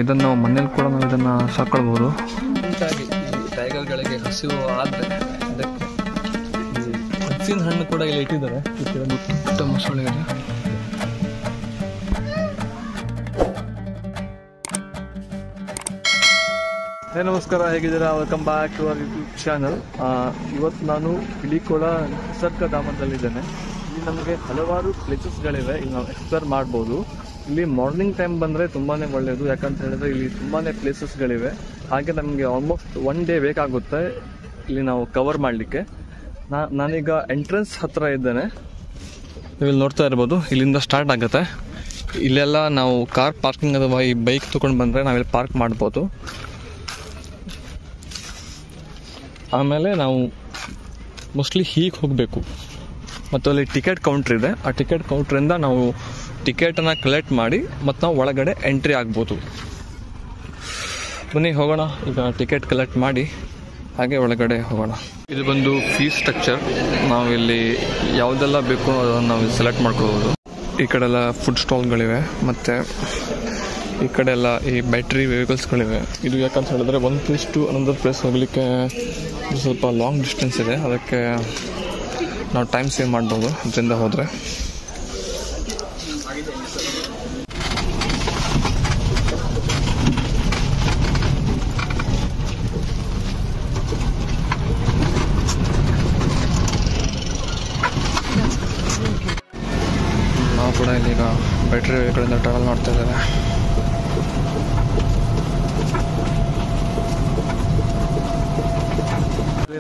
ಇದನ್ನು ನಾವು ಮನೇಲಿ ಕೂಡ ನಾವು ಇದನ್ನು ಸಾಕೊಳ್ಬೋದು. ಹೀಗಾಗಿ ಟೈಗರ್ಗಳಿಗೆ ಹಸಿವು ಆದರೆ ಅದಕ್ಕೆ ಹಲಸಿನ ಹಣ್ಣು ಕೂಡ ಇಲ್ಲಿ ಇಟ್ಟಿದ್ದಾರೆ. ಪುಟ್ಟ ಮೊಸಳೆ ಇದೆ. ನಮಸ್ಕಾರ, ಹೇಗಿದ್ದೀರಾ? Welcome back to our YouTube channel. ಇವತ್ತು ನಾನು ಇಳಿಕೊಳ ನಿಸರ್ಗಧಾಮದಲ್ಲಿದ್ದೇನೆ. ಇಲ್ಲಿ ನಮಗೆ ಹಲವಾರು ಪ್ಲೇಸಸ್ಗಳಿವೆ, ಇಲ್ಲಿ ನಾವು ಎಕ್ಸ್ಪ್ಲೋರ್ ಮಾಡ್ಬೋದು. ಇಲ್ಲಿ ಮಾರ್ನಿಂಗ್ ಟೈಮ್ ಬಂದರೆ ತುಂಬಾ ಒಳ್ಳೆಯದು, ಯಾಕಂತ ಹೇಳಿದ್ರೆ ಇಲ್ಲಿ ತುಂಬಾ ಪ್ಲೇಸಸ್ಗಳಿವೆ. ಹಾಗೆ ನಮಗೆ ಆಲ್ಮೋಸ್ಟ್ 1 ಡೇ ಬೇಕಾಗುತ್ತೆ ಇಲ್ಲಿ ನಾವು ಕವರ್ ಮಾಡಲಿಕ್ಕೆ. ನಾನೀಗ ಎಂಟ್ರೆನ್ಸ್ ಹತ್ರ ಇದ್ದೇನೆ. ನೀವು ನೋಡ್ತಾ ಇರ್ಬೋದು, ಇಲ್ಲಿಂದ ಸ್ಟಾರ್ಟ್ ಆಗುತ್ತೆ. ಇಲ್ಲೆಲ್ಲ ನಾವು ಕಾರ್ ಪಾರ್ಕಿಂಗ್ ಅಥವಾ ಈ ಬೈಕ್ ತೊಗೊಂಡು ಬಂದರೆ ನಾವಿಲ್ಲಿ ಪಾರ್ಕ್ ಮಾಡ್ಬೋದು. ಆಮೇಲೆ ನಾವು ಮೋಸ್ಟ್ಲಿ ಹೀಗೆ ಹೋಗಬೇಕು ಮತ್ತು ಅಲ್ಲಿ ಟಿಕೆಟ್ ಕೌಂಟ್ರ್ ಇದೆ. ಆ ಟಿಕೆಟ್ ಕೌಂಟ್ರಿಂದ ನಾವು ಟಿಕೆಟನ್ನು ಕಲೆಕ್ಟ್ ಮಾಡಿ ಮತ್ತು ನಾವು ಒಳಗಡೆ ಎಂಟ್ರಿ ಆಗ್ಬೋದು. ಬನ್ನಿ ಹೋಗೋಣ, ಈಗ ಟಿಕೆಟ್ ಕಲೆಕ್ಟ್ ಮಾಡಿ ಹಾಗೆ ಒಳಗಡೆ ಹೋಗೋಣ. ಇದು ಬಂದು ಫೀಸ್ ಸ್ಟ್ರಕ್ಚರ್. ನಾವಿಲ್ಲಿ ಯಾವುದೆಲ್ಲ ಬೇಕು ಅದನ್ನು ನಾವು ಸೆಲೆಕ್ಟ್ ಮಾಡ್ಕೊಳ್ಬೋದು. ಈ ಕಡೆ ಎಲ್ಲ ಫುಡ್ ಸ್ಟಾಲ್ಗಳಿವೆ ಮತ್ತು ಈ ಕಡೆ ಎಲ್ಲ ಈ ಬ್ಯಾಟ್ರಿ ವೆಹಿಕಲ್ಸ್ಗಳಿವೆ. ಇದು ಯಾಕಂತ ಹೇಳಿದ್ರೆ ಒಂದು ಪ್ಲೇಸ್ ಟು ಅನದರ್ ಪ್ಲೇಸ್ ಹೋಗಲಿಕ್ಕೆ ಸ್ವಲ್ಪ ಲಾಂಗ್ ಡಿಸ್ಟೆನ್ಸ್ ಇದೆ, ಅದಕ್ಕೆ ನಾವು ಟೈಮ್ ಸೇವ್ ಮಾಡ್ಬೋದು ಇದರಿಂದ ಹೋದರೆ. ನಾವು ಕೂಡ ಇಲ್ಲೀಗ ಬ್ಯಾಟ್ರಿ ವೆಹಿಕಲಿಂದ ಟ್ರಾವೆಲ್ ಮಾಡ್ತಾ ಇದ್ದೇವೆ.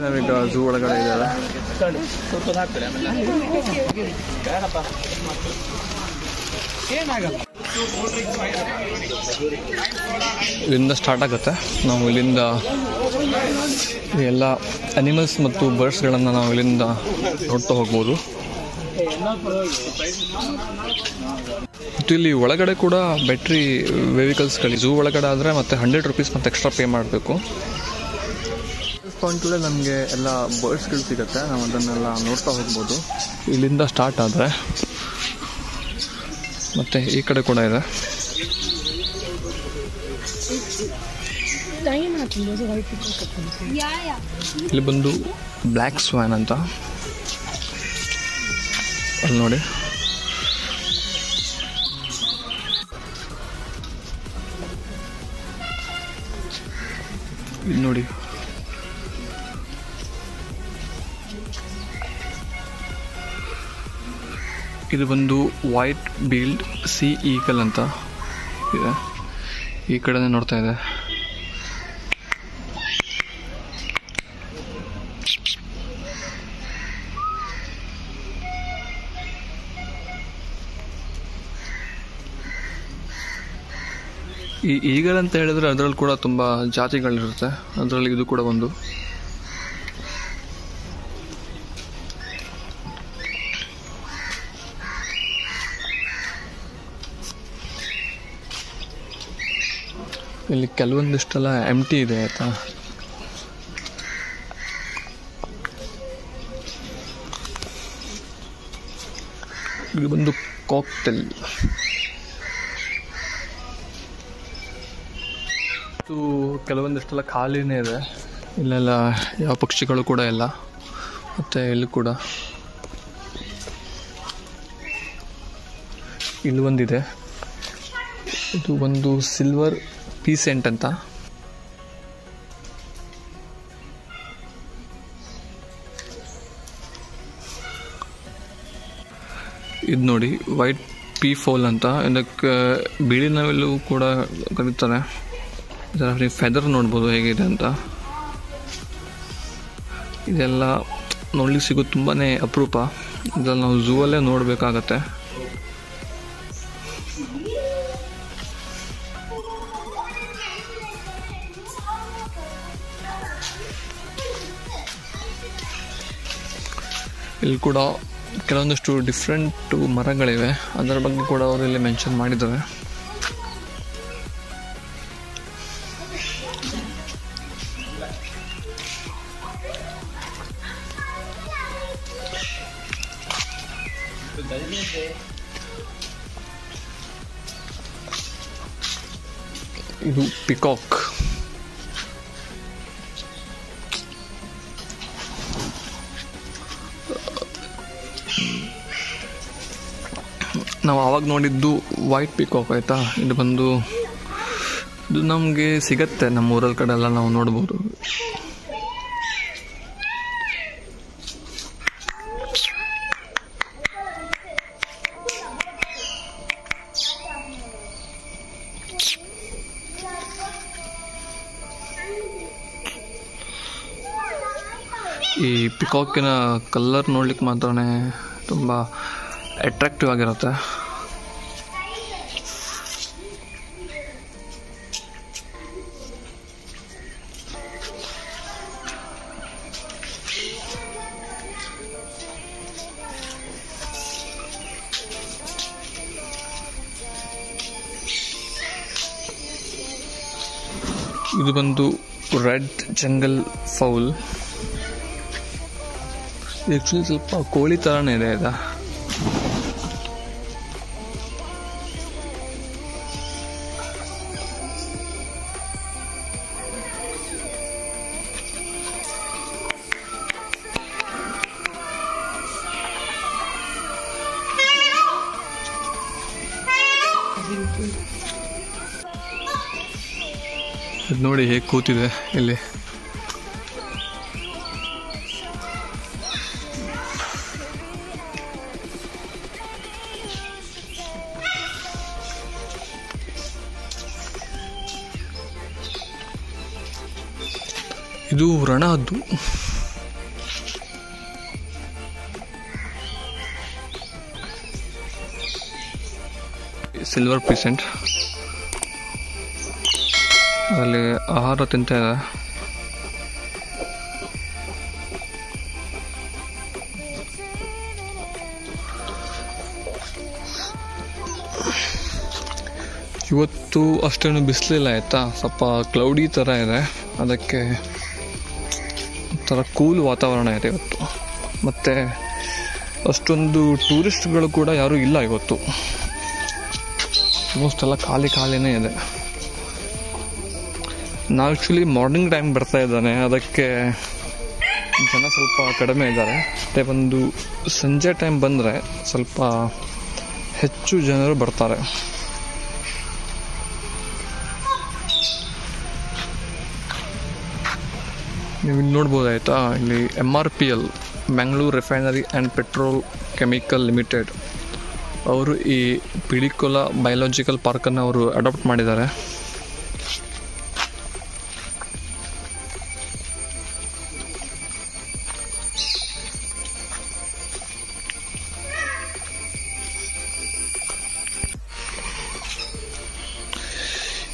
ನಾವೀಗ ಝೂ ಒಳಗಡೆ ಇದ್ದೇವೆ. ಇಲ್ಲಿಂದ ಸ್ಟಾರ್ಟ್ ಆಗುತ್ತೆ. ನಾವು ಇಲ್ಲಿಂದ ಎಲ್ಲ ಅನಿಮಲ್ಸ್ ಮತ್ತು ಬರ್ಡ್ಸ್ಗಳನ್ನು ನಾವು ಇಲ್ಲಿಂದ ನೋಡ್ತಾ ಹೋಗ್ಬೋದು. ಮತ್ತು ಇಲ್ಲಿ ಒಳಗಡೆ ಕೂಡ ಬ್ಯಾಟ್ರಿ ವೆಹಿಕಲ್ಸ್ಗಳು ಝೂ ಒಳಗಡೆ ಆದರೆ ಮತ್ತೆ 100 ರೂಪೀಸ್ ಮತ್ತೆ ಎಕ್ಸ್ಟ್ರಾ ಪೇ ಮಾಡಬೇಕು. ಪಾಯಿಂಟಲ್ಲೇ ನಮಗೆ ಎಲ್ಲ ಬರ್ಡ್ಸ್ಗಳು ಸಿಗುತ್ತೆ, ನಾವು ಅದನ್ನೆಲ್ಲ ನೋಡ್ತಾ ಹೋಗ್ಬೋದು. ಇಲ್ಲಿಂದ ಸ್ಟಾರ್ಟ್ ಆದರೆ ಮತ್ತು ಈ ಕಡೆ ಕೂಡ ಇದೆ. ಇಲ್ಲಿ ಬಂದು ಬ್ಲ್ಯಾಕ್ ಸ್ವಾನ್ ಅಂತ, ಅಲ್ಲಿ ನೋಡಿ. ಇಲ್ಲಿ ನೋಡಿ, ಇದು ಬಂದು ವೈಟ್ ಬೀಲ್ಡ್ ಸಿ ಈಗಲ್ ಅಂತ ಇದೆ. ಈ ಕಡೆನೇ ನೋಡ್ತಾ ಇದೆ. ಈ ಈಗಲ್ ಅಂತ ಹೇಳಿದ್ರೆ ಅದರಲ್ಲಿ ಕೂಡ ತುಂಬ ಜಾತಿಗಳಿರುತ್ತೆ, ಅದರಲ್ಲಿ ಇದು ಕೂಡ ಒಂದು. ಇಲ್ಲಿ ಕೆಲವೊಂದಿಷ್ಟೆಲ್ಲ ಎಂಟಿ ಇದೆ ಆಯ್ತಾ. ಇದು ಬಂದು ಕಾಕ್ಟೆಲ್. ಇದು ಕೆಲವೊಂದಿಷ್ಟೆಲ್ಲ ಖಾಲಿನೇ ಇದೆ, ಇಲ್ಲೆಲ್ಲ ಯಾವ ಪಕ್ಷಿಗಳು ಕೂಡ ಇಲ್ಲ. ಮತ್ತು ಇಲ್ಲಿ ಕೂಡ ಇಲ್ಲಿ ಒಂದಿದೆ, ಇದು ಒಂದು ಸಿಲ್ವರ್ ಪೀಸೆಂಟ್ ಅಂತ. ಇದು ನೋಡಿ ವೈಟ್ ಪೀ ಫೋಲ್ ಅಂತ, ಇದಕ್ಕೆ ಬಿಳಿ ನವಿಲು ಕೂಡ ಕರೀತಾರೆ. ಇದರಲ್ಲಿ ಫೆದರ್ ನೋಡ್ಬೋದು ಹೇಗಿದೆ ಅಂತ. ಇದೆಲ್ಲ ನೋಡ್ಲಿಕ್ಕೆ ಸಿಗೋದು ತುಂಬಾ ಅಪರೂಪ. ಇದರಲ್ಲಿ ನಾವು ಝೂ ಅಲ್ಲೇ ನೋಡಬೇಕಾಗತ್ತೆ. ಇಲ್ಲಿ ಕೂಡ ಕೆಲವೊಂದಷ್ಟು ಡಿಫ್ರೆಂಟ್ ಮರಗಳಿವೆ, ಅದರ ಬಗ್ಗೆ ಕೂಡ ಅವರು ಇಲ್ಲಿ ಮೆನ್ಷನ್ ಮಾಡಿದ್ದಾರೆ. ಇದು ಪಿಕಾಕ್. ನಾವು ಆವಾಗ ನೋಡಿದ್ದು ವೈಟ್ ಪಿಕಾಕ್ ಆಯಿತಾ. ಇದು ಬಂದು ಇದು ನಮಗೆ ಸಿಗತ್ತೆ ನಮ್ಮ ಊರಲ್ಲಿ ಕಡೆ ಎಲ್ಲ ನಾವು ನೋಡ್ಬೋದು. ಈ ಪಿಕಾಕಿನ ಕಲರ್ ನೋಡ್ಲಿಕ್ಕೆ ಮಾತ್ರನೇ ತುಂಬ ಅಟ್ರಾಕ್ಟಿವ್ ಆಗಿರುತ್ತೆ. ಇದು ಬಂದು ರೆಡ್ ಜಂಗಲ್ ಫೌಲ್. ಆ್ಯಕ್ಚುಲಿ ಸ್ವಲ್ಪ ಕೋಳಿ ಥರನೇ ಇದೆ ಇದು. ಇದು ನೋಡಿ ಹೇಗೆ ಕೂತಿದೆ ಇಲ್ಲಿ. ಇದು ರಣಹದ್ದು. ಸಿಲ್ವರ್ ಪೀಸೆಂಟ್ ಅಲ್ಲಿ ಆಹಾರ ತಿಂತಾ ಇದೆ. ಇವತ್ತು ಅಷ್ಟೇನು ಬಿಸಿಲಿಲ್ಲ ಆಯಿತಾ, ಸ್ವಲ್ಪ ಕ್ಲೌಡಿ ಥರ ಇದೆ, ಅದಕ್ಕೆ ಒಂಥರ ಕೂಲ್ ವಾತಾವರಣ ಇದೆ ಇವತ್ತು. ಮತ್ತು ಅಷ್ಟೊಂದು ಟೂರಿಸ್ಟ್ಗಳು ಕೂಡ ಯಾರೂ ಇಲ್ಲ ಇವತ್ತು. ಆಲ್ಮೋಸ್ಟ್ ಎಲ್ಲ ಖಾಲಿನೇ ಇದೆ. ನಾವು ಆ್ಯಕ್ಚುಲಿ ಮಾರ್ನಿಂಗ್ ಟೈಮ್ ಬರ್ತಾ ಇದ್ದಾನೆ, ಅದಕ್ಕೆ ಜನ ಸ್ವಲ್ಪ ಕಡಿಮೆ ಇದ್ದಾರೆ. ಮತ್ತು ಒಂದು ಸಂಜೆ ಟೈಮ್ ಬಂದರೆ ಸ್ವಲ್ಪ ಹೆಚ್ಚು ಜನರು ಬರ್ತಾರೆ. ನೀವು ಇಲ್ಲಿ ನೋಡ್ಬೋದಾಯ್ತಾ, ಇಲ್ಲಿ MRPL Mangalore refinery and petrol chemical limited ಅವರು ಈ ಪಿಲಿಕುಳ ಬಯೋಲಾಜಿಕಲ್ ಪಾರ್ಕನ್ನು ಅವರು ಅಡಾಪ್ಟ್ ಮಾಡಿದ್ದಾರೆ.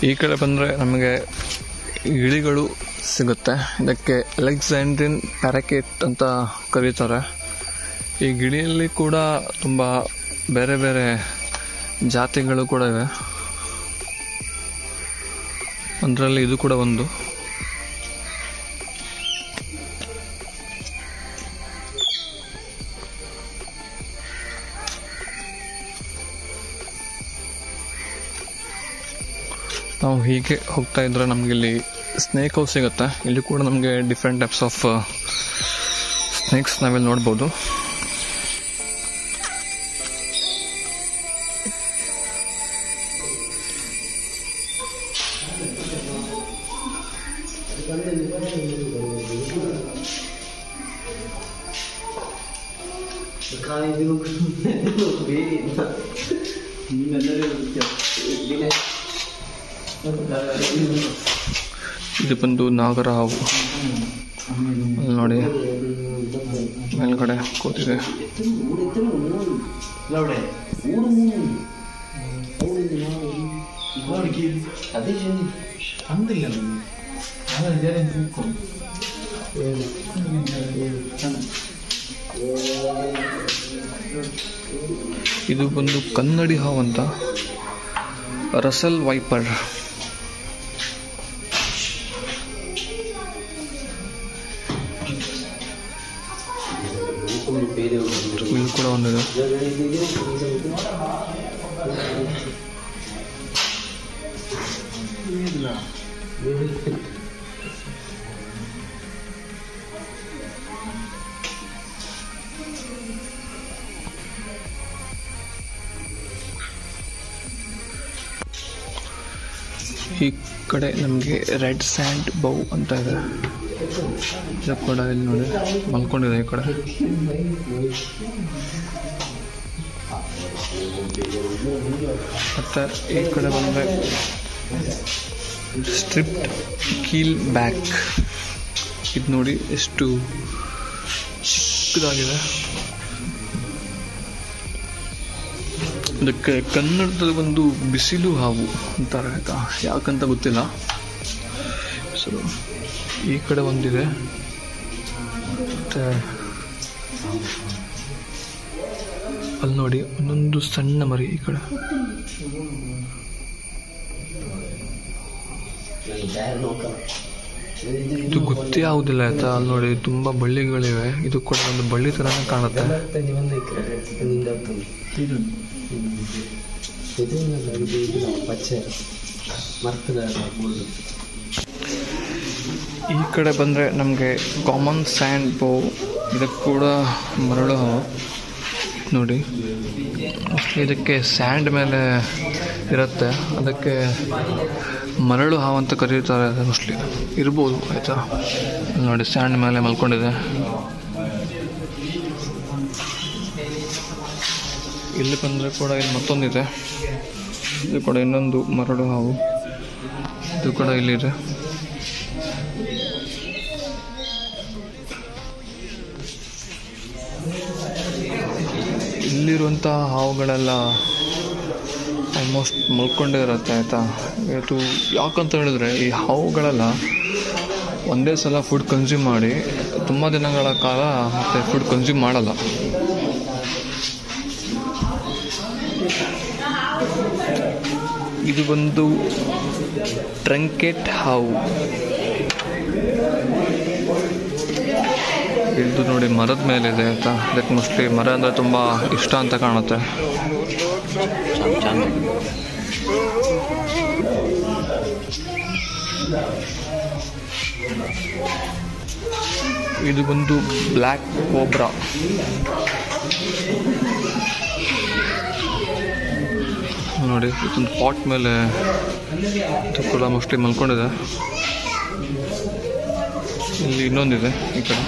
ಈ ಕಡೆ ಬಂದರೆ ನಮಗೆ ಗಿಳಿಗಳು ಸಿಗುತ್ತೆ. ಇದಕ್ಕೆ ಅಲೆಕ್ಸಾಂಡ್ರಿಯನ್ ಪ್ಯಾರಾಕೇಟ್ ಅಂತ ಕರೀತಾರೆ. ಈ ಗಿಳಿಯಲ್ಲಿ ಕೂಡ ತುಂಬ ಬೇರೆ ಬೇರೆ ಜಾತಿಗಳು ಕೂಡ ಇವೆ. ಅದರಲ್ಲಿ ಇದು ಕೂಡ ಒಂದು. ನಾವು ಹೀಗೆ ಹೋಗ್ತಾ ಇದ್ರೆ ನಮಗೆ ಇಲ್ಲಿ ಸ್ನೇಕ್ ಹೌಸ್ ಸಿಗುತ್ತೆ. ಇಲ್ಲಿ ಕೂಡ ನಮಗೆ ಡಿಫ್ರೆಂಟ್ ಟೈಪ್ಸ್ ಆಫ್ ಸ್ನೇಕ್ಸ್ ನಾವಿಲ್ಲಿ ನೋಡ್ಬೋದು. ಇದು ಬಂದು ನಾಗರ ಹಾವು ನೋಡಿ, ಮೇಲ್ಗಡೆ ಕೂತಿದೆ. ಇದು ಬಂದು ಕನ್ನಡಿ ಹಾವು ಅಂತ, ರಸಲ್ ವೈಪರ್. ಇಲ್ಲಿ ಕೂಡ ಒಂದಿದೆ. ಈ ಕಡೆ ನಮಗೆ ರೆಡ್ ಸ್ಯಾಂಡ್ ಬೌ ಅಂತ ಇದೆ. ಇದು ಕೂಡ ಇಲ್ಲಿ ನೋಡಿ ಮಲ್ಕೊಂಡಿದೆ ಈ ಕಡೆ. ಮತ್ತು ಈ ಕಡೆ ಬಂದರೆ ಸ್ಟ್ರಿಪ್ಡ್ ಕೀಲ್ ಬ್ಯಾಕ್. ಇದು ನೋಡಿ ಎಷ್ಟು ಚಿಕ್ಕದಾಗಿದೆ. ಅದಕ್ಕೆ ಕನ್ನಡದಲ್ಲಿ ಒಂದು ಬಿಸಿಲು ಹಾವು ಅಂತಾರೆ ಆಯಿತಾ, ಯಾಕಂತ ಗೊತ್ತಿಲ್ಲ. ಸೊ ಈ ಕಡೆ ಒಂದಿದೆ, ಮತ್ತು ಅಲ್ಲಿ ನೋಡಿ ಒಂದೊಂದು ಸಣ್ಣ ಮರಿ ಈ ಕಡೆ. ಇದು ಗೊತ್ತೇ ಆಗುದಿಲ್ಲ ಆಯ್ತಾ. ಅಲ್ಲಿ ನೋಡಿ ತುಂಬ ಬಳ್ಳಿಗಳಿವೆ. ಇದು ಕೂಡ ಒಂದು ಬಳ್ಳಿ ಥರನೇ ಕಾಣುತ್ತೆ. ಈ ಕಡೆ ಬಂದರೆ ನಮಗೆ ಕಾಮನ್ ಸ್ಯಾಂಡ್ ಬೌ. ಇದಕ್ಕೆ ಕೂಡ ಮರಳು ಹಾವು ನೋಡಿ. ಇದಕ್ಕೆ ಸ್ಯಾಂಡ್ ಮೇಲೆ ಇರುತ್ತೆ, ಅದಕ್ಕೆ ಮರಳು ಹಾವು ಅಂತ ಕರೀತಾರೆ ಮೋಸ್ಟ್ಲಿ, ಇರ್ಬೋದು ಆಯಿತಾ. ನೋಡಿ ಸ್ಯಾಂಡ್ ಮೇಲೆ ಮಲ್ಕೊಂಡಿದೆ. ಇಲ್ಲಿ ಬಂದರೆ ಕೂಡ ಇಲ್ಲಿ ಮತ್ತೊಂದಿದೆ. ಇದು ಕೂಡ ಇನ್ನೊಂದು ಮರಳು ಹಾವು, ಇದು ಕೂಡ ಇಲ್ಲಿದೆ. ಇಲ್ಲಿರುವಂಥ ಹಾವುಗಳೆಲ್ಲ ಆಲ್ಮೋಸ್ಟ್ ಮಲ್ಕೊಂಡೇ ಇರುತ್ತೆ ಆಯಿತಾ. ಇದು ಯಾಕಂತ ಹೇಳಿದ್ರೆ ಈ ಹಾವುಗಳೆಲ್ಲ ಒಂದೇ ಸಲ ಫುಡ್ ಕನ್ಸ್ಯೂಮ್ ಮಾಡಿ ತುಂಬ ದಿನಗಳ ಕಾಲ ಮತ್ತೆ ಫುಡ್ ಕನ್ಸ್ಯೂಮ್ ಮಾಡಲ್ಲ. ಇದು ಒಂದು ಟ್ರಂಕೆಟ್ ಹಾವು. ಇದು ನೋಡಿ ಮರದ ಮೇಲಿದೆ ಆಯಿತಾ. ಅದಕ್ಕೆ ಮೋಸ್ಟ್ಲಿ ಮರ ಅಂದರೆ ತುಂಬ ಇಷ್ಟ ಅಂತ ಕಾಣುತ್ತೆ. ಇದು ಒಂದು ಬ್ಲ್ಯಾಕ್ ಕೋಬ್ರಾ. ನೋಡಿ ಇದೊಂದು ಪಾಟ್ ಮೇಲೆ ಇದು ಕೂಡ ಮೋಸ್ಟ್ಲಿ ಮಲ್ಕೊಂಡಿದೆ. ಇಲ್ಲಿ ಇನ್ನೊಂದಿದೆ ಈ ಕಡೆ.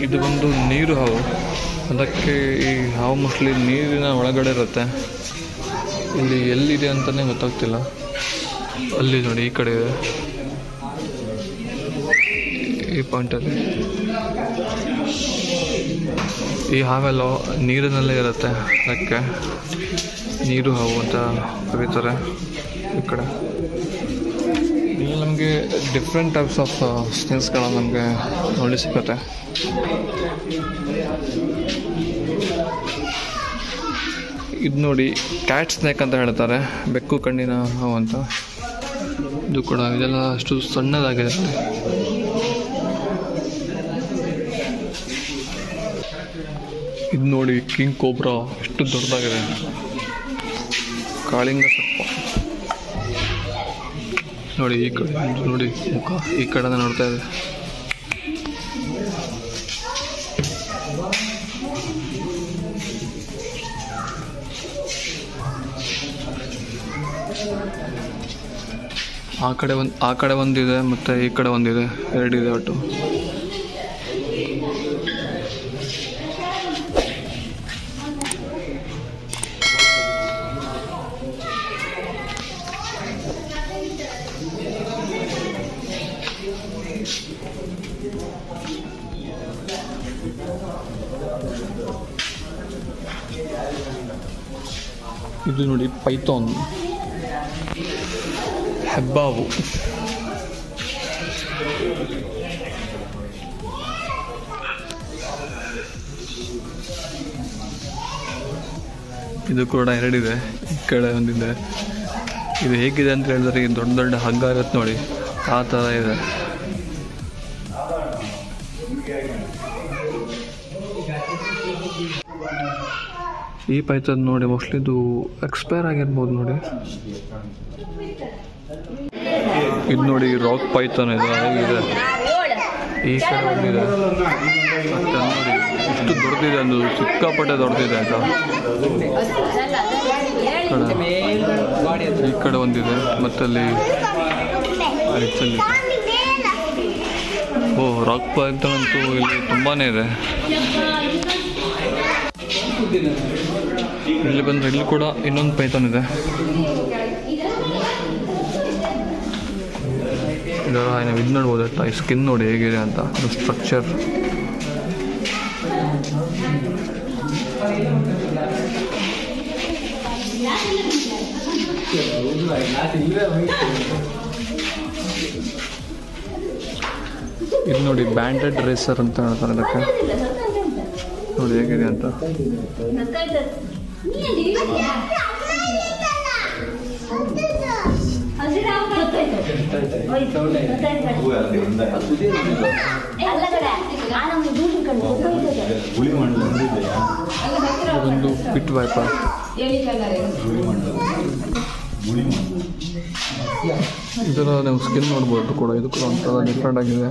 ಇದು ಒಂದು ನೀರು ಹಾವು. ಅದಕ್ಕೆ ಈ ಹಾವು ಮೋಸ್ಟ್ಲಿ ನೀರಿನ ಒಳಗಡೆ ಇರುತ್ತೆ. ಇಲ್ಲಿ ಎಲ್ಲಿದೆ ಅಂತಲೇ ಗೊತ್ತಾಗ್ತಿಲ್ಲ. ಅಲ್ಲಿ ನೋಡಿ ಈ ಕಡೆ ಇದೆ, ಈ ಪಾಯಿಂಟಲ್ಲಿ. ಈ ಹಾವೆಲ್ಲ ನೀರಿನಲ್ಲೇ ಇರುತ್ತೆ, ಅದಕ್ಕೆ ನೀರು ಹಾವು ಅಂತ ಕರೀತಾರೆ ಈ ಕಡೆ. ಇಲ್ಲಿ ನಮಗೆ ಡಿಫ್ರೆಂಟ್ ಟೈಪ್ಸ್ ಆಫ್ ಸ್ನೇಕ್ಸ್ಗಳು ನಮಗೆ ನೋಡಿ ಸಿಗುತ್ತೆ. ಇದು ನೋಡಿ ಕ್ಯಾಟ್ ಸ್ನೇಕ್ ಅಂತ ಹೇಳ್ತಾರೆ, ಬೆಕ್ಕು ಕಣ್ಣಿನ ಹಾವು ಅಂತ. ಇದು ಕೂಡ ಇದೆಲ್ಲ ಅಷ್ಟು ಸಣ್ಣದಾಗಿದೆ. ಇದು ನೋಡಿ ಕಿಂಗ್ ಕೋಬ್ರಾ ಎಷ್ಟು ದೊಡ್ಡದಾಗಿದೆ. ಕಾಳಿಂಗ ಸರ್ಪ ನೋಡಿ. ಈ ಕಡೆ ನೋಡಿ ಮುಖ ಈ ಕಡೆ ನೋಡ್ತಾ ಇದೆ. ಆ ಕಡೆ ಒಂದಿದೆ ಮತ್ತು ಈ ಕಡೆ ಒಂದಿದೆ, ಎರಡಿದೆ ಒಟ್ಟು. ಇದು ನೋಡಿ ಪೈಥಾನ್, ಹೆಬ್ಬಾವು. ಇದು ಕೂಡ ಎರಡಿದೆ, ಈ ಕಡೆ ಒಂದಿದೆ. ಇದು ಹೇಗಿದೆ ಅಂತ ಹೇಳಿದ್ರೆ ಈ ದೊಡ್ಡ ದೊಡ್ಡ ಹಗ್ಗ ಇರುತ್ತೆ ನೋಡಿ, ಆ ಥರ ಇದೆ. ಈ ಪೈಥಾನ್ ನೋಡಿ ಮೋಸ್ಟ್ಲಿ ಇದು ಎಕ್ಸ್ಪೈರ್ ಆಗಿರ್ಬೋದು ನೋಡಿ. ಇದು ನೋಡಿ ರಾಕ್ ಪೈಥಾನ್ ಇದೆ ಈ ಕಡೆ ಒಂದಿದೆ. ಮತ್ತೆ ನೋಡಿ ಇಷ್ಟು ದೊಡ್ಡದಿದೆ, ಒಂದು ಸಿಕ್ಕಾಪಟ್ಟೆ ದೊಡ್ಡದಿದೆ ಆಯಿತಾ. ಈ ಕಡೆ ಒಂದಿದೆ ಮತ್ತು ಅಲ್ಲಿ ಓ ರಾಕ್ ಪೈಥಾನ್ ಅಂತೂ ಇಲ್ಲಿ ತುಂಬಾ ಇದೆ. ಇಲ್ಲಿ ಬಂದರೆ ಇಲ್ಲಿ ಕೂಡ ಇನ್ನೊಂದು ಪೈಥಾನ್ ಇದೆ. ಇದರ ನಾವು ಇದು ನೋಡ್ಬೋದು ಆಯ್ತಾ, ಈ ಸ್ಕಿನ್ ನೋಡಿ ಹೇಗಿದೆ ಅಂತ, ಅದು ಸ್ಟ್ರಕ್ಚರ್. ಇದು ನೋಡಿ ಬ್ಯಾಂಡೆಡ್ ರೇಸರ್ ಅಂತ ಹೇಳ್ತಾರೆ ಇದಕ್ಕೆ. ನೋಡಿ ಹೇಗಿದೆ ಅಂತ. ಒಂದು ಪಿಟ್ ವೈಪರ್. ಇದರ ನೀವು ಸ್ಕಿನ್ ನೋಡ್ಬೋದು ಕೂಡ, ಇದು ಕೂಡ ಒಂಥರ ಡಿಫ್ರೆಂಟ್ ಆಗಿದೆ.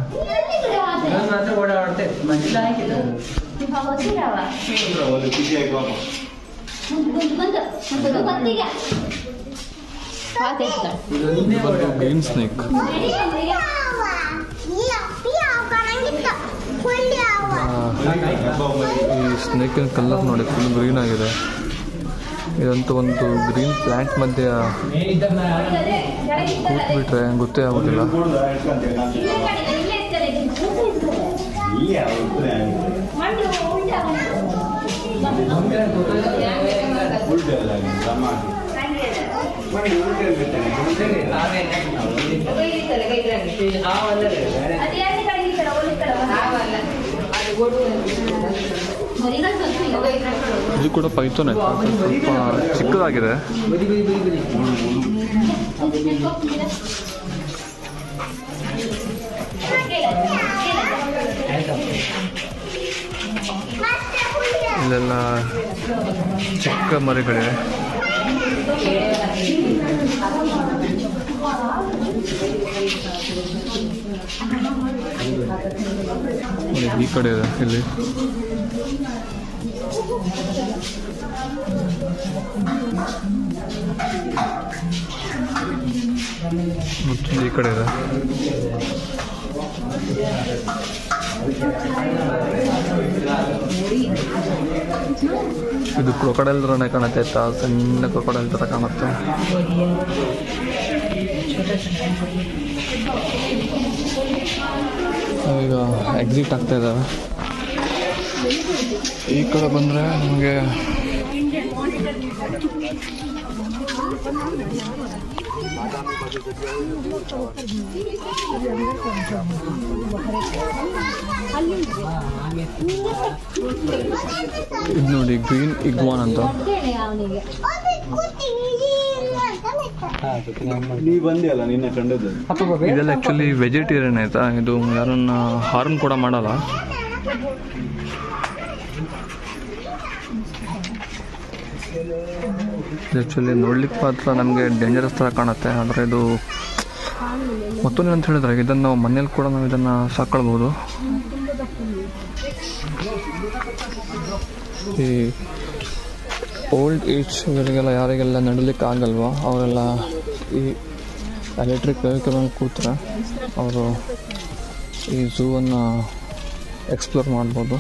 Green snake. ಈ ಸ್ನೇಕಿನ ಕಲರ್ ನೋಡಿ ಫುಲ್ ಗ್ರೀನ್ ಆಗಿದೆ. ಇದಂತೂ ಒಂದು ಗ್ರೀನ್ ಪ್ಲಾಂಟ್ ಮಧ್ಯೆ ಕೂತ್ಬಿಟ್ರೆ ಗೊತ್ತೇ ಆಗೋದಿಲ್ಲ. ಇದು ಕೂಡ ಪೈಥಾನ್ ಆಯ್ತು, ಸ್ವಲ್ಪ ಚಿಕ್ಕದಾಗಿದೆ. ಇಲ್ಲೆಲ್ಲ ಚಿಕ್ಕ ಮರಿಗಳಿವೆ. ಈ ಕಡೆ ಇದೆ ಇಲ್ಲಿ. ಮತ್ತು ಈ ಕಡೆ ಇದೆ. ಇದು ಕ್ರೊಕೊಡೈಲ್ ಥರನೇ ಕಾಣುತ್ತೆ ಆಯ್ತಾ, ಸಣ್ಣ ಕ್ರೊಕೊಡೈಲ್ ಥರ ಕಾಣುತ್ತೆ. ಈಗ ಎಕ್ಸಿಟ್ ಆಗ್ತಾ ಇದ್ದಾವೆ. ಈ ಕಡೆ ಬಂದರೆ ನಮಗೆ ಇದು ನೋಡಿ ಗ್ರೀನ್ ಇಗ್ವಾನ್ ಅಂತ. ಇದೆಲ್ಲ ಆ್ಯಕ್ಚುಲಿ ವೆಜಿಟೇರಿಯನ್ ಆಯ್ತಾ, ಇದು ಯಾರನ್ನ ಹಾರ್ಮ್ ಕೂಡ ಮಾಡಲ್ಲ. ಆ್ಯಕ್ಚುಲಿ ನೋಡ್ಲಿಕ್ಕೆ ಮಾತ್ರ ನಮಗೆ ಡೇಂಜರಸ್ ಥರ ಕಾಣುತ್ತೆ, ಆದರೆ ಇದು ಮತ್ತೊಂದು ಅಂತ ಹೇಳಿದ್ರೆ ಇದನ್ನು ನಾವು ಮನೇಲಿ ಕೂಡ ನಾವು ಇದನ್ನು ಸಾಕೊಳ್ಬೋದು. ಈ ಓಲ್ಡ್ ಏಜ್ಗಳಿಗೆಲ್ಲ ಯಾರಿಗೆಲ್ಲ ನಡಲಿಕ್ಕೆ ಆಗಲ್ವ ಅವರೆಲ್ಲ ಈ ಎಲೆಕ್ಟ್ರಿಕ್ ವೆಹಿಕಲ್ ಕೂತ್ರೆ ಅವರು ಈ ಝೂವನ್ನು ಎಕ್ಸ್ಪ್ಲೋರ್ ಮಾಡ್ಬೋದು.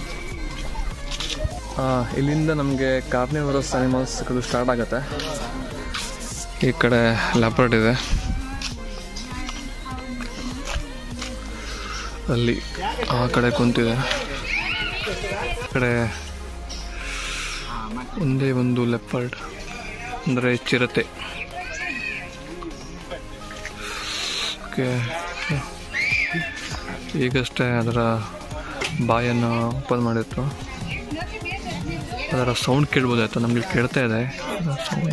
ಇಲ್ಲಿಂದ ನಮಗೆ ಕಾರ್ನಿವರಸ್ ಅನಿಮಲ್ಸ್ ಸ್ಟಾರ್ಟ್ ಆಗುತ್ತೆ. ಈ ಕಡೆ ಲೆಪರ್ಡ್ ಇದೆ, ಅಲ್ಲಿ ಆ ಕಡೆ ಕುಂತಿದೆ. ಈ ಕಡೆ ಒಂದೇ ಒಂದು ಲೆಪರ್ಡ್ ಅಂದರೆ ಚಿರತೆ. ಓಕೆ, ಈಗಷ್ಟೇ ಅದರ ಬಾಯನ್ನು ಓಪನ್ ಮಾಡಿತ್ತು. ಅದರ ಸೌಂಡ್ ಕೇಳ್ಬೋದಾಯ್ತು, ನಮಗೆ ಕೇಳ್ತಾ ಇದೆ ಸೌಂಡ್.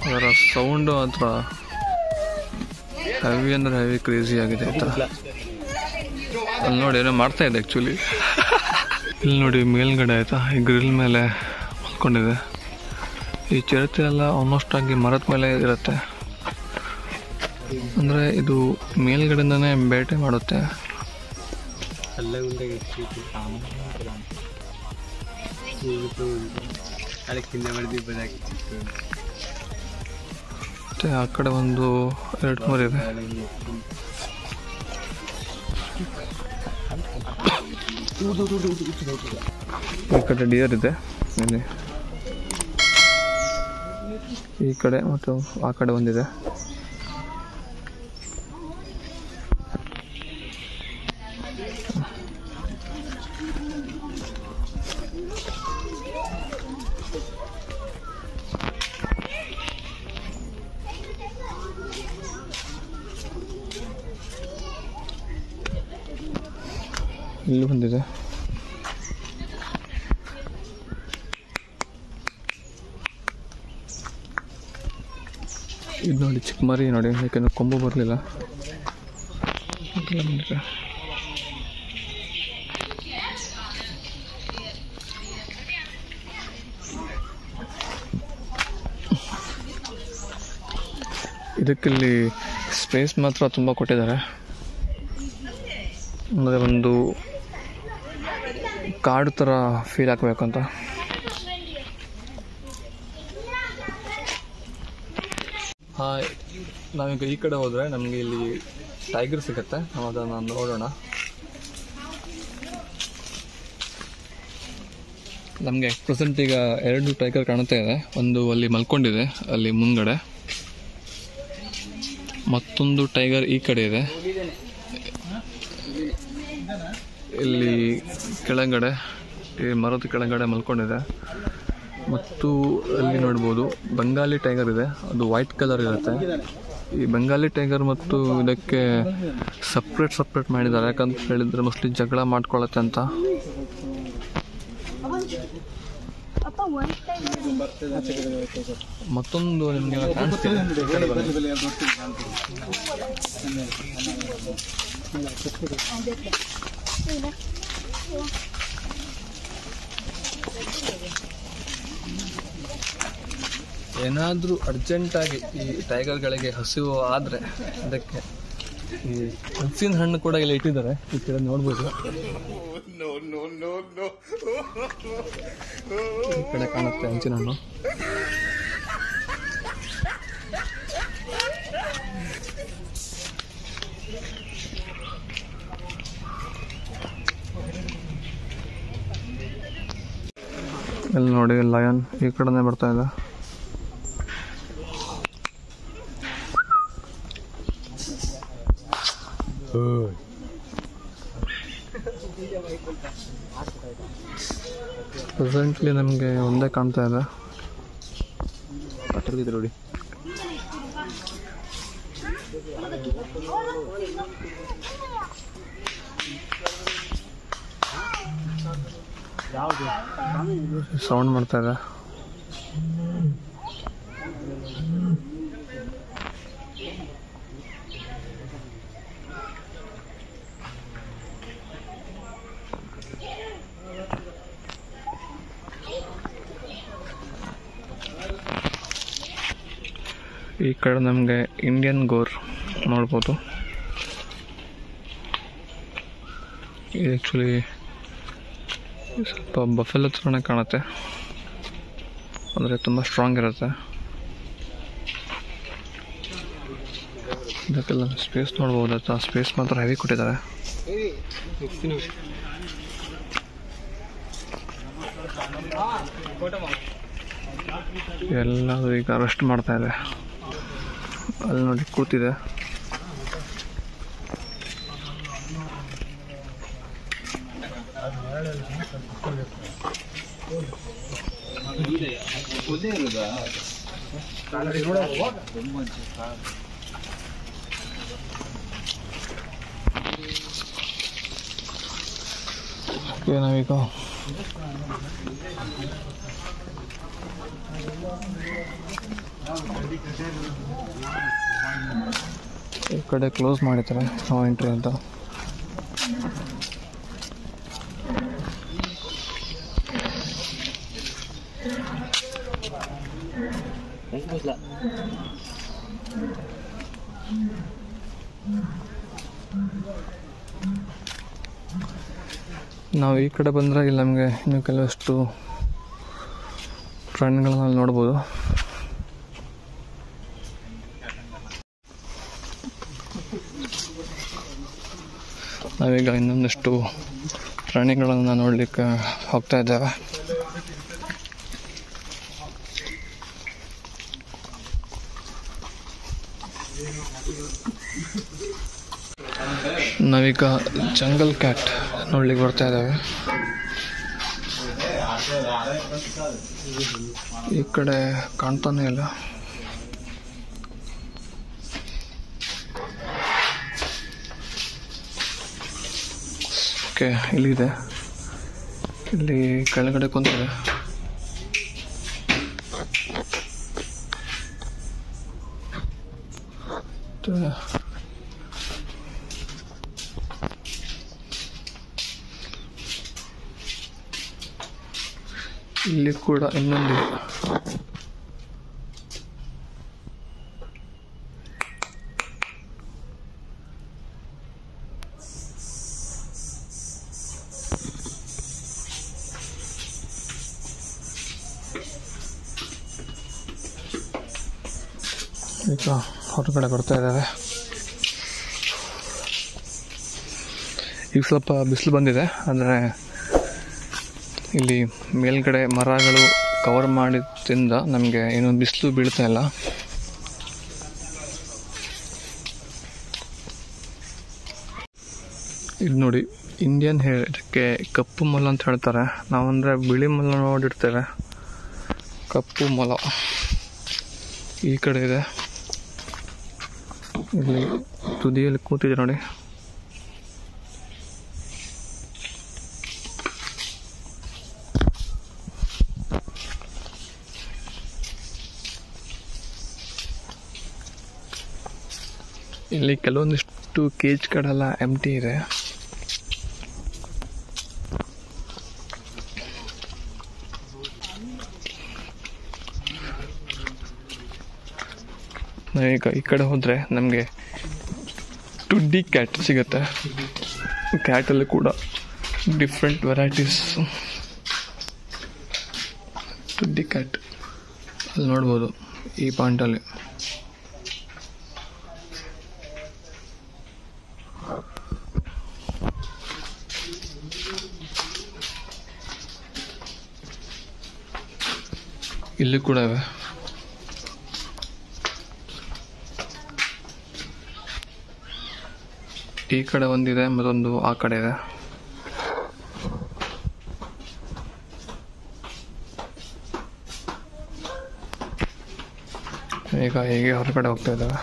ಅದರ ಸೌಂಡು ಮಾತ್ರ ಹೆವಿ ಅಂದರೆ ಹೆವಿ ಕ್ರೇಜಿ ಆಗಿದೆ ಆಯ್ತಾ. ಅಲ್ಲಿ ನೋಡಿ ಏನೋ ಮಾಡ್ತಾ ಇದೆ ಆ್ಯಕ್ಚುಲಿ. ಇಲ್ಲಿ ನೋಡಿ ಮೇಲ್ಗಡೆ ಆಯಿತಾ, ಈ ಗ್ರಿಲ್ ಮೇಲೆ ಮಲ್ಕೊಂಡಿದೆ. ಈ ಚಿರತೆ ಎಲ್ಲ ಆಲ್ಮೋಸ್ಟ್ ಆಗಿ ಮರದ ಮೇಲೆ ಇರುತ್ತೆ, ಅಂದರೆ ಇದು ಮೇಲ್ಗಡೆಯಿಂದನೇ ಬೇಟೆ ಮಾಡುತ್ತೆ. ಮತ್ತು ಆ ಕಡೆ ಒಂದು 2-3 ಇದೆ. ಈ ಕಡೆ ಡಿಯರ್ ಇದೆ ಇಲ್ಲಿ, ಈ ಕಡೆ ಮತ್ತು ಆ ಕಡೆ ಒಂದಿದೆ. ಇಲ್ಲಿ ಬಂದಿದೆ. ಇದು ನೋಡಿ ಚಿಕ್ಕ ಮರಿ ನೋಡಿ, ಯಾಕೆಂದ್ರೆ ಕೊಂಬು ಬರಲಿಲ್ಲ. ಇದಕ್ಕಿಲ್ಲಿ ಸ್ಪೇಸ್ ಮಾತ್ರ ತುಂಬ ಕೊಟ್ಟಿದ್ದಾರೆ. ಅಂದರೆ ಒಂದು ಕಾಡು ಥರ ಫೀಲ್ ಆಗಬೇಕಂತ. ಹಾಂ, ನಾವೀಗ ಈ ಕಡೆ ಹೋದರೆ ನಮಗೆ ಇಲ್ಲಿ ಟೈಗರ್ ಸಿಗುತ್ತೆ, ನಾವು ಅದನ್ನು ನೋಡೋಣ. ನಮಗೆ ಪ್ರೆಸೆಂಟ್ ಈಗ 2 ಟೈಗರ್ ಕಾಣ್ತಾ ಇದೆ. ಒಂದು ಅಲ್ಲಿ ಮಲ್ಕೊಂಡಿದೆ ಅಲ್ಲಿ ಮುಂದ್ಗಡೆ, ಮತ್ತೊಂದು ಟೈಗರ್ ಈ ಕಡೆ ಇದೆ ಇಲ್ಲಿ ಕೆಳಗಡೆ, ಈ ಮರದ ಕೆಳಗಡೆ ಮಲ್ಕೊಂಡಿದೆ. ಮತ್ತು ಅಲ್ಲಿ ನೋಡ್ಬೋದು ಬೆಂಗಾಲಿ ಟೈಗರ್ ಇದೆ, ಅದು ವೈಟ್ ಕಲರ್ ಇರುತ್ತೆ. ಈ ಬೆಂಗಾಲಿ ಟೈಗರ್ ಮತ್ತು ಇದಕ್ಕೆ ಸಪ್ರೇಟ್ ಮಾಡಿದ್ದಾರೆ, ಯಾಕಂತ ಹೇಳಿದರೆ ಮೋಸ್ಟ್ಲಿ ಜಗಳ ಮಾಡ್ಕೊಳ್ಳುತ್ತೆ ಅಂತ. ಮತ್ತೊಂದು ನಿಮಗೆ ಕಾಣಿಸ್ತಿದೆ, ಏನಾದರೂ ಅರ್ಜೆಂಟಾಗಿ ಈ ಟೈಗರ್ಗಳಿಗೆ ಹಸಿವು ಆದರೆ ಅದಕ್ಕೆ ಈ ಹಲಸಿನ ಹಣ್ಣು ಕೂಡ ಇಲ್ಲಿ ಇಟ್ಟಿದ್ದಾರೆ, ಈ ಕಡೆ ನೋಡ್ಬೋದು. ಈ ಕಡೆ ಕಾಣುತ್ತೆ ಹಲಸಿನ ಹಣ್ಣು. ಇಲ್ಲಿ ನೋಡಿ ಲಯನ್ ಈ ಕಡೆನೇ ಬರ್ತಾ ಇದೆ. ಪ್ರೆಸೆಂಟ್ಲಿ ನಮಗೆ ಒಂದೇ ಕಾಣ್ತಾ ಇದೆ ನೋಡಿ. ಸೌಂಡ್ ಮಾಡ್ತಾ ಇದೆ. ಈ ಕಡೆ ನಮಗೆ ಇಂಡಿಯನ್ ಗೋರ್ ನೋಡ್ಬೋದು. ಇದು ಆ್ಯಕ್ಚುಲಿ ಸ್ವಲ್ಪ ಬಫೆಲೋ ಥರನೇ ಕಾಣುತ್ತೆ, ಅಂದರೆ ತುಂಬ ಸ್ಟ್ರಾಂಗ್ ಇರುತ್ತೆ. ಇದಕ್ಕೆಲ್ಲ ಸ್ಪೇಸ್ ನೋಡ್ಬೋದು ಆಯ್ತಾ, ಸ್ಪೇಸ್ ಮಾತ್ರ ಹೆವಿ ಕೊಟ್ಟಿದ್ದಾರೆ. ಎಲ್ಲರೂ ಈಗ ರೆಸ್ಟ್ ಮಾಡ್ತಾ ಇದೆ. ಅಲ್ಲಿ ನೋಡಿ ಕೂತಿದೆ. ನಾವೀಗ ಈ ಕಡೆ ಕ್ಲೋಸ್ ಮಾಡಿದ್ದಾರೆ ನೋ ಎಂಟ್ರಿ ಅಂತ. ನಾವು ಈ ಕಡೆ ಬಂದರೆ ಇಲ್ಲಿ ನಮಗೆ ಇನ್ನೂ ಕೆಲವಷ್ಟು ಪ್ರಾಣಿಗಳನ್ನ ನೋಡ್ಬೋದು. ನಾವೀಗ ಇನ್ನೊಂದಷ್ಟು ಪ್ರಾಣಿಗಳನ್ನು ನೋಡಲಿಕ್ಕೆ ಹೋಗ್ತಾ ಇದ್ದೇವೆ. ನಾವೀಗ ಜಂಗಲ್ ಕ್ಯಾಟ್ ನೋಡ್ಲಿಕ್ಕೆ ಬರ್ತಾ ಇದ್ದೇವೆ. ಈ ಕಡೆ ಕಾಣ್ತಾನೆ ಇಲ್ಲ. ಓಕೆ, ಇಲ್ಲಿದೆ, ಇಲ್ಲಿ ಕೆಳಗಡೆ ಕುಂತಿದೆ. ಇಲ್ಲಿ ಕೂಡ ಇನ್ನೊಂದು ಈಗ ಹೊರಗಡೆ ಬರ್ತಾ ಇದ್ದಾರೆ. ಈಗ ಸ್ವಲ್ಪ ಬಿಸಿಲು ಬಂದಿದೆ, ಅಂದರೆ ಇಲ್ಲಿ ಮೇಲ್ಗಡೆ ಮರಗಳು ಕವರ್ ಮಾಡಿದ್ರಿಂದ ನಮಗೆ ಏನೂ ಬಿಸಿಲು ಬೀಳ್ತಾ ಇಲ್ಲ. ಇಲ್ಲಿ ನೋಡಿ, ಇಂಡಿಯನ್ ಹೇರ್ಗೆ ಕಪ್ಪು ಮೊಲ ಅಂತ ಹೇಳ್ತಾರೆ. ನಾವಂದರೆ ಬಿಳಿ ಮೊಲ ನೋಡಿರ್ತೇವೆ, ಕಪ್ಪು ಮೊಲ ಈ ಕಡೆ ಇದೆ. ಇಲ್ಲಿ ತುದಿಯಲ್ಲಿ ಕೂತಿದೆ ನೋಡಿ. ಇಲ್ಲಿ ಕೆಲವೊಂದಿಷ್ಟು ಕೇಜ್ಗಳೆಲ್ಲ ಎಂಟಿ ಇದೆ. ನಾವೀಗ ಈ ಕಡೆ ಹೋದರೆ ನಮಗೆ ಟುಡ್ಡಿ ಕ್ಯಾಟ್ ಸಿಗುತ್ತೆ. ಕ್ಯಾಟಲ್ಲಿ ಕೂಡ ಡಿಫ್ರೆಂಟ್ ವೆರೈಟೀಸ್. ಟುಡ್ಡಿ ಕ್ಯಾಟ್ ಅಲ್ಲಿ ನೋಡ್ಬೋದು ಈ ಪಾಯಿಂಟಲ್ಲಿ. ಇಲ್ಲಿ ಕೂಡ ಇವೆ. ಈ ಕಡೆ ಒಂದಿದೆ, ಮತ್ತೊಂದು ಆ ಕಡೆ ಇದೆ. ಈಗ ಹೇಗೆ ಹೊರಗಡೆ ಹೋಗ್ತಾ ಇದ್ದಾವೆ.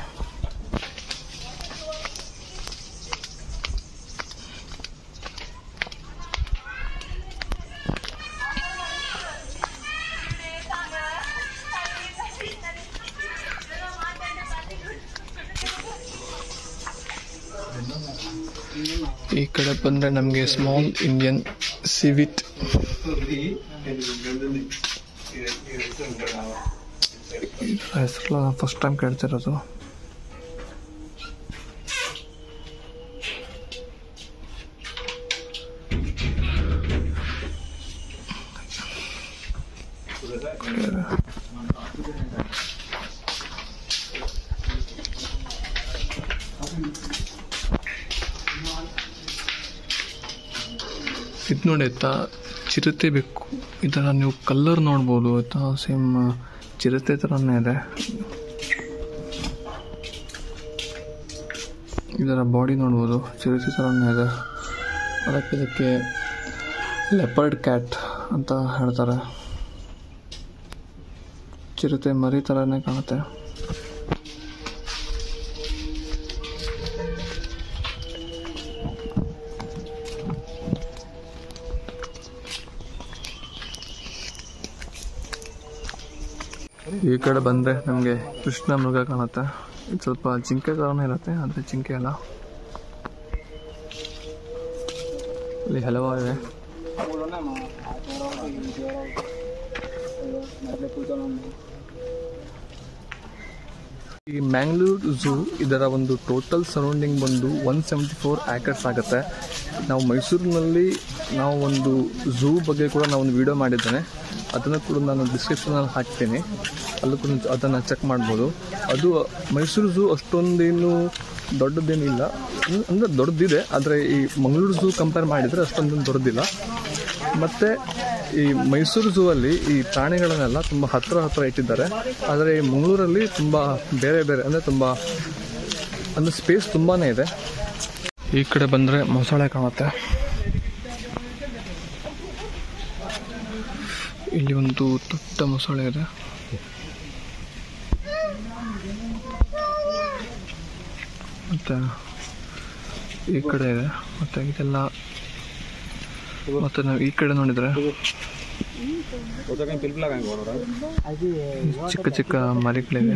ಈ ಕಡೆ ಬಂದರೆ ನಮಗೆ ಸ್ಮಾಲ್ ಇಂಡಿಯನ್ ಸಿವಿಟ್ ಹೆಸರು ನಾನು ಫಸ್ಟ್ ಟೈಮ್ ಕೇಳ್ತಿರೋದು. ಇದು ನೋಡಿ ಆಯ್ತಾ, ಚಿರತೆ ಬೆಕ್ಕು. ಇದರ ನೀವು ಕಲರ್ ನೋಡ್ಬೋದು ಆಯ್ತಾ, ಸೇಮ್ ಚಿರತೆ ಥರನೇ ಇದೆ. ಇದರ ಬಾಡಿ ನೋಡ್ಬೋದು, ಚಿರತೆ ಥರನೇ ಇದೆ. ಇದಕ್ಕೆ ಲೆಪರ್ಡ್ ಕ್ಯಾಟ್ ಅಂತ ಹೇಳ್ತಾರೆ. ಚಿರತೆ ಮರಿ ಥರನೇ ಕಾಣುತ್ತೆ. ಈ ಕಡೆ ಬಂದರೆ ನಮಗೆ ಕೃಷ್ಣ ಮೃಗ ಕಾಣುತ್ತೆ. ಇದು ಸ್ವಲ್ಪ ಜಿಂಕೆ ಥರನೇ ಇರುತ್ತೆ, ಆದರೆ ಜಿಂಕೆ ಅಲ್ಲ. ಇಲ್ಲಿ ಹಲವಾರಿವೆ. ಈ ಮ್ಯಾಂಗ್ಳೂರ್ ಝೂ ಇದರ ಒಂದು ಟೋಟಲ್ ಸರೌಂಡಿಂಗ್ ಬಂದು 174 acres ಆಗುತ್ತೆ. ನಾವು ಮೈಸೂರಿನಲ್ಲಿ ನಾವು ಒಂದು ಝೂ ಬಗ್ಗೆ ಕೂಡ ನಾವು ಒಂದು ವಿಡಿಯೋ ಮಾಡಿದ್ದೇನೆ, ಅದನ್ನು ಕೂಡ ನಾನು ಡಿಸ್ಕ್ರಿಪ್ಷನಲ್ಲಿ ಹಾಕ್ತೀನಿ, ಅಲ್ಲೂ ಕೂಡ ಅದನ್ನು ಚೆಕ್ ಮಾಡ್ಬೋದು. ಅದು ಮೈಸೂರು ಝೂ ಅಷ್ಟೊಂದೇನು ದೊಡ್ಡದೇನಿಲ್ಲ, ಅಂದರೆ ದೊಡ್ಡದಿದೆ, ಆದರೆ ಈ ಮಂಗಳೂರು ಝೂ ಕಂಪೇರ್ ಮಾಡಿದರೆ ಅಷ್ಟೊಂದೇನು ದೊಡ್ಡದಿಲ್ಲ. ಮತ್ತು ಈ ಮೈಸೂರು ಝೂ ಅಲ್ಲಿ ಈ ಪ್ರಾಣಿಗಳನ್ನೆಲ್ಲ ತುಂಬ ಹತ್ರ ಇಟ್ಟಿದ್ದಾರೆ, ಆದರೆ ಈ ಮಂಗಳೂರಲ್ಲಿ ತುಂಬ ಬೇರೆ ಅಂದರೆ ತುಂಬ ಅಂದರೆ ಸ್ಪೇಸ್ ತುಂಬಾ ಇದೆ. ಈ ಕಡೆ ಬಂದರೆ ಮೊಸಳೆ ಕಾಣುತ್ತೆ. ಇಲ್ಲಿ ಒಂದು ದೊಡ್ಡ ಮೊಸಳೆ ಇದೆ. ಮತ್ತು ಈ ಕಡೆ ಇದೆ. ಮತ್ತು ಇದೆಲ್ಲ ಮತ್ತು ನಾವು ಈ ಕಡೆ ನೋಡಿದರೆ ಚಿಕ್ಕ ಚಿಕ್ಕ ಮರಿಗಳಿವೆ,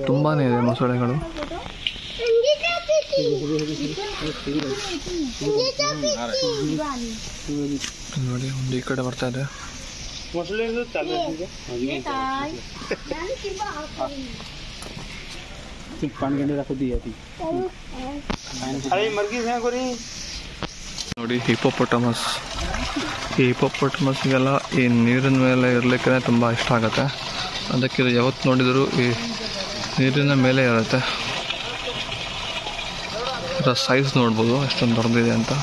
ತುಂಬಾ ಇದೆ ಮೊಸಳೆಗಳು. ನೋಡಿ ಒಂದು ಈ ಕಡೆ ಬರ್ತಾ ಇದೆ. ನೋಡಿ ಹಿಪೋಪೊಟಮಸ್. ಈ ಹಿಪೋಪೊಟಮಸ್ಗೆಲ್ಲ ಈ ನೀರಿನ ಮೇಲೆ ಇರಲಿಕ್ಕೆ ತುಂಬ ಇಷ್ಟ ಆಗುತ್ತೆ, ಅದಕ್ಕೆ ಇದು ಯಾವತ್ತು ನೋಡಿದರೂ ಈ ನೀರಿನ ಮೇಲೆ ಇರುತ್ತೆ. ಇದರ ಸೈಜ್ ನೋಡ್ಬೋದು ಎಷ್ಟೊಂದು ದೊಡ್ಡದಿದೆ ಅಂತ.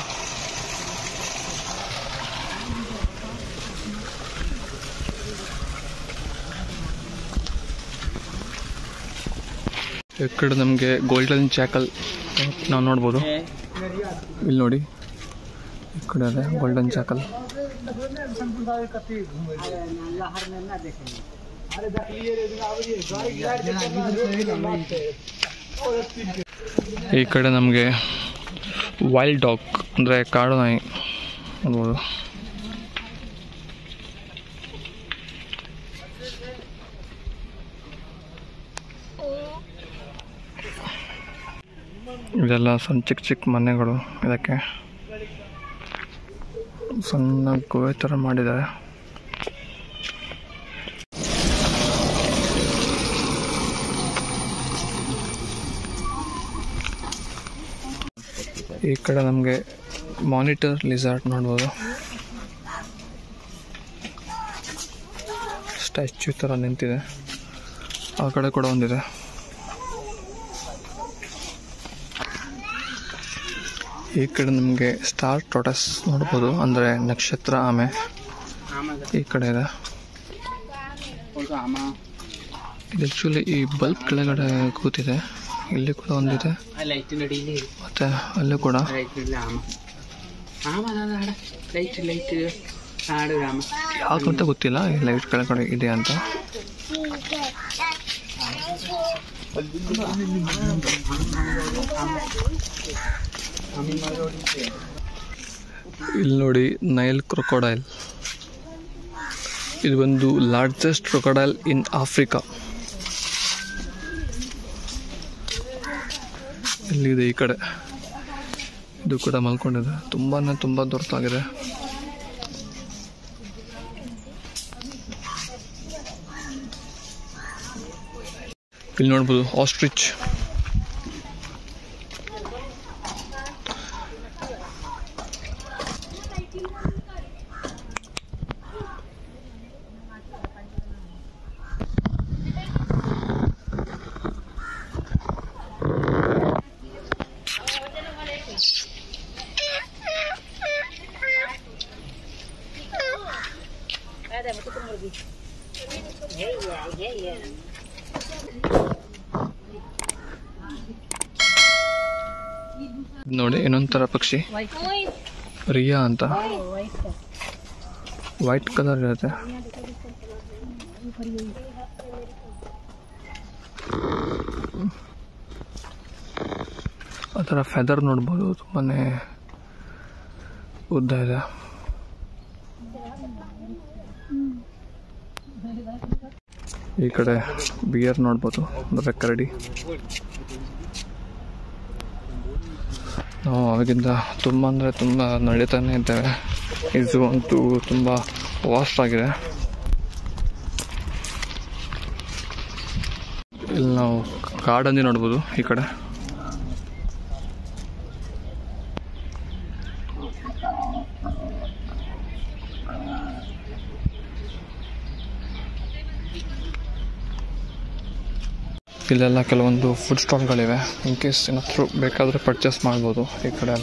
ಈ ಕಡೆ ನಮಗೆ ಗೋಲ್ಡನ್ ಚಾಕಲ್ ನಾವು ನೋಡ್ಬೋದು. ಇಲ್ಲಿ ನೋಡಿ ಈ ಕಡೆ ಅದೇ ಗೋಲ್ಡನ್ ಚಾಕಲ್. ಈ ಕಡೆ ನಮಗೆ ವೈಲ್ಡ್ ಡಾಗ್ ಅಂದರೆ ಕಾಡು ನಾಯಿ ನೋಡ್ಬೋದು. ಇದೆಲ್ಲ ಸಣ್ಣ ಚಿಕ್ಕ ಮನೆಗಳು, ಇದಕ್ಕೆ ಸಣ್ಣ ಗುಹೆ ಥರ ಮಾಡಿದ್ದಾರೆ. ಈ ಕಡೆ ನಮಗೆ ಮಾನಿಟರ್ ಲಿಸಾರ್ಡ್ ನೋಡ್ಬೋದು, ಸ್ಟ್ಯಾಚ್ಯೂ ಥರ ನಿಂತಿದೆ. ಆ ಕಡೆ ಕೂಡ ಒಂದಿದೆ. ಈ ಕಡೆ ನಮಗೆ ಸ್ಟಾರ್ ಟೋಟಸ್ ನೋಡ್ಬೋದು, ಅಂದರೆ ನಕ್ಷತ್ರ ಆಮೆ ಈ ಕಡೆ ಇದೆ. ಇದು ಆ್ಯಕ್ಚುಲಿ ಈ ಬಲ್ಬ್ ಕೆಳಗಡೆ ಕೂತಿದೆ. ಇಲ್ಲಿ ಕೂಡ ಒಂದಿದೆ, ಮತ್ತೆ ಅಲ್ಲೂ ಕೂಡ. ಯಾಕಂತ ಗೊತ್ತಿಲ್ಲ ಈ ಲೈಟ್ ಕೆಳಗಡೆ ಇದೆ ಅಂತ. ಇಲ್ಲಿ ನೋಡಿ ನೈಲ್ ಕ್ರೊಕೊಡೈಲ್. ಇದು ಒಂದು ಲಾರ್ಜೆಸ್ಟ್ ಕ್ರೊಕೊಡೈಲ್ ಇನ್ ಆಫ್ರಿಕಾ. ಇಲ್ಲಿದೆ ಈ ಕಡೆ, ಇದು ಕೂಡ ಮಲ್ಕೊಂಡಿದೆ. ತುಂಬ ದೊಡ್ಡದಾಗಿದೆ. ಇಲ್ಲಿ ನೋಡ್ಬೋದು ಆಸ್ಟ್ರಿಚ್. ನೋಡಿ ಇನ್ನೊಂಥರ ಪಕ್ಷಿ, ರಿಯಾ ಅಂತ. ವೈಟ್ ಕಲರ್ ಇರುತ್ತೆ. ಅದರ ಫೆದರ್ ನೋಡ್ಬೋದು, ತುಂಬಾನೇ ಉದ್ದ ಇದೆ. ಈ ಕಡೆ ಬಿಯರ್ ನೋಡ್ಬೋದು, ಅಂದರೆ ಕರಡಿ. ನಾವು ಅವಾಗಿಂದ ತುಂಬ ಅಂದರೆ ತುಂಬ ನಡೀತಾನೆ ಇದ್ದೇವೆ. ಇದು ಅಂತೂ ತುಂಬ ವಾಸ್ಟ್ ಆಗಿದೆ. ಇಲ್ಲಿ ನಾವು ಕಾಡಂದಿ ನೋಡ್ಬೋದು ಈ ಕಡೆ. ಇಲ್ಲೆಲ್ಲ ಕೆಲವೊಂದು ಫುಡ್ ಸ್ಟಾಲ್ಗಳಿವೆ. ಇನ್ ಕೇಸ್ ಏನಾದರೂ ಬೇಕಾದರೆ ಪರ್ಚೇಸ್ ಮಾಡ್ಬೋದು ಈ ಕಡೆ.